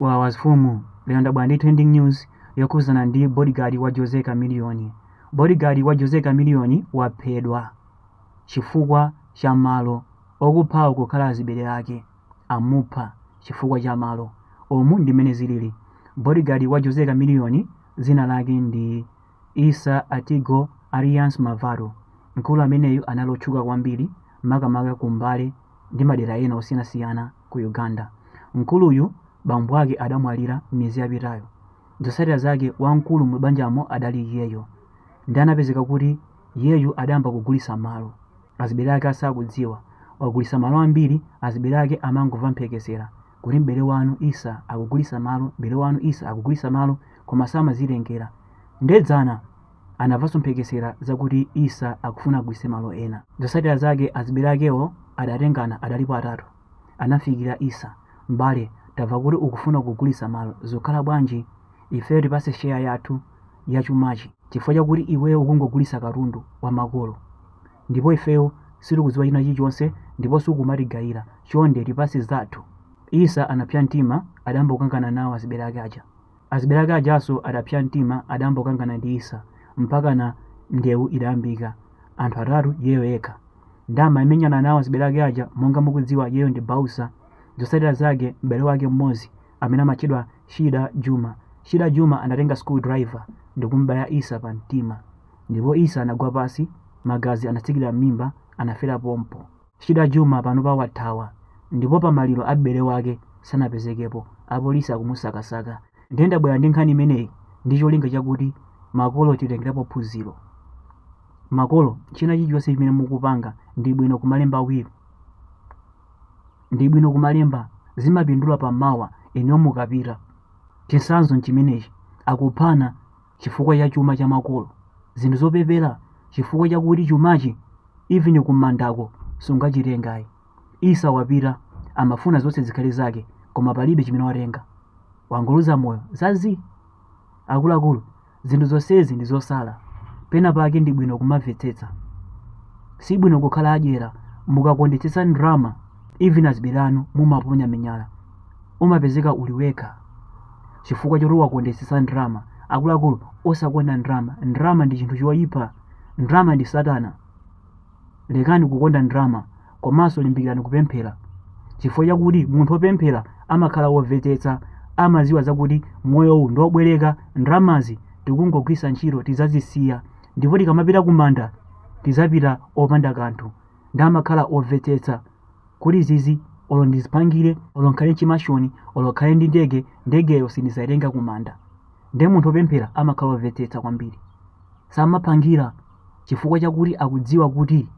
wa wazifumu lero bwandi trending news yokuzana ndi bodyguard wa Jose Chameleone. Bodyguard wa Jose Chameleone waphedwa chifukwa cha malo okuphawo kukhala azibere ake amupha chifukwa cha malo omwe ndimene zilili. Bodyguard wa Jose Chameleone zina lake ndi Issa Atigo Arias Mavaro. Mkulu ameneyu analotchuka kwambiri makamaka kumbali ndi madera ena osiyanasiyana ku Uganda. Mkuluyu bambo ake adamwalira miyezi yapitayo. Zotsatira zake wamkulu mu banjamo adali iyeyo. Ndi anapezeka kuti iyeyu adayamba kugulitsa malo. Azibere ake asakudziwa. Wagulitsa malo ambiri, azibere ake amangomva mphekesera kuti mbere wanu Issa akugulitsa malo, mbere wanu Issa akugulitsa malo, koma samazilengera. Ndedzana anamvanso mphekesera zakuti Issa akufuna kugulitsa malo ena. Zotsatira zake azibere akewo adatengana, adalipo atatu. Anafikira Issa, mbale tamva kuti ukufuna kugulitsa malo, zokhala bwanji ife tipase share yathu ya chumachi chifukwa chakuti iweyo ukungogulitsa katundu wa makolo, ndipo ifeyo sitikudziwa china chilichonse ndipo sikumatigayira, chonde tipase zathu. Issa anapsa mtima, adayamba kukangana nawo azibere ake aja. Azibere ake ajanso adapsa mtima, adayamba kukangana ndi Issa mpaka na ndewu idayambika. Anthu atatu yeyo yekha ndama imenyana nawo azibere ake aja. Monga mukudziwa yeyo ndi Bausa. Zotsatira zake m'bale wake mmodzi amene amatchedwa Shida Juma. Shida Juma anatenga screwdriver ndi kumbaya Issa pa mtima, ndipo Issa anagwa pasi, magazi anatsikira m'mimba, anafera pompo. Shida Juma panopa wathawa, ndipo pamaliro a m'bale wake sanapezekepo, apolisi akumusakasaka. Ndiyenda bwera ndi nkhani imeneyi ndi cholinga chakuti makolo titengerapo phunziro. Makolo china chilichonse chimene mukupanga ndi bwino kumalemba awiri, ndi bwino kumalemba, zimapindula pamawa eniyo mukapita. Chitsanzo nchimenechi, akuphana chifukwa cha chuma cha makolo, zinthu zopepera chifukwa chakuti chumachi even kumandako sungachitengayi. Issa wapita, amafuna zonse zikhale zake, koma palibe chimene watenga. Wangoluza moyo zazi. Akuluakulu, zinthu zonsezi ndi zosala, pena pake ndi bwino kumamvetsetsa. Si bwino kukhala adyera mukakondetsetsa ndrama, even azibere anu mumaponya minyala, umapezeka uliweka chifukwa choti wakondetsetsa ndrama. Akuluakulu, osakonda ndrama. Ndrama ndi chinthu choyipa, ndrama ndi satana. Lekani kukonda ndrama, komanso limbikirani kupemphera, chifukwa chakuti munthu wopemphera amakhala womvetsetsa, amaziwa zakuti moyowu ndiwobwereka, ndramazi tikungogwiritsa ntchito tizazisiya, ndipo tikamapita kumanda tizapita opanda kanthu. Ndi amakhala omvetsetsa kuti zizi olo ndizipangire, olo nkhale chimashoni, olo khale ndi ndege, ndegeyo sindizayitenga kumanda. Ndi munthu wopemphera amakhala omvetsetsa kwambiri, samapangira chifukwa chakuti akudziwa kuti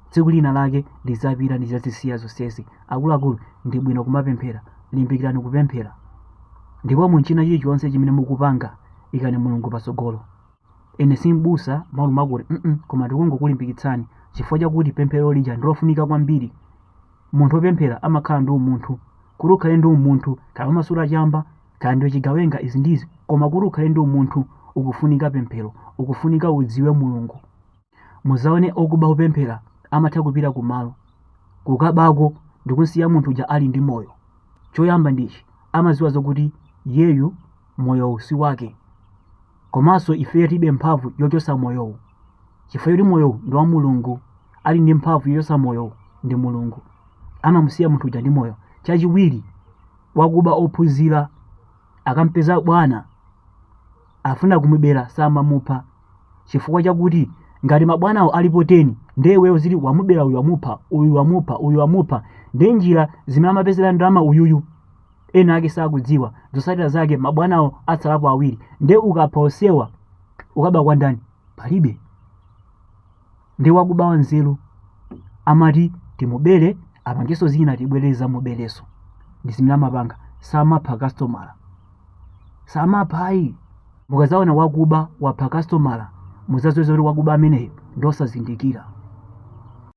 tsiku lina lake lizapita ndizazisiya zonsezi. Akuluakulu, ndi bwino kumapemphera, limbikirani kupemphera, ndipo munchina chilichonse chimene mukupanga ikani Mulungu patsogolo. Ine simbusa mawu makuti koma tikungokulimbikitsani chifukwa chakuti pemphero lija ndilofunika kwambiri. Munthu wopemphera amakhala ndi umunthu, kuti ukhale ndi umunthu kaya umasula chamba kaya ndiwe chigawenga izi ndizi, koma kuti ukhale ndi umunthu ukufunika pemphero, ukufunika udziwe Mulungu. Muzaone okuba kupemphera amatha kupita kumalo kukabako ndikusiya munthu uja ali ndi moyo. Choyamba ndichi, amaziwa zokuti yeyu moyowu si wake, komanso ife tibe mphamvu yochotsa moyowu, chifukwa choti moyowu ndi wa Mulungu. Ali ndi mphamvu yochotsa moyowu ndi Mulungu, amamusiya munthu uja ndi moyo. Chachiwiri, wakuba ophunzira akampeza bwana afuna kumubera samamupha, chifukwa chakuti ngati mabwanawo alipo 10 ndeweyo zili wamubera uyu wamupha, uyu wamupha, uyu wamupha, ndi njira zimene amapezera ndrama uyuyu ena ake sakudziwa. Zotsatira zake mabwanawo atsalapo awiri, nde ukapha osewa ukaba kwa ndani palibe. Ndi wakuba wanzeru amati timubere apangeso zina tibwereza mubereso, ndi zimene amapanga. Samapha kastomala, samapha ayi. Mukazaona wakuba wapha kastomala, muzaziwe zoti wakuba ameneyo ndosazindikira.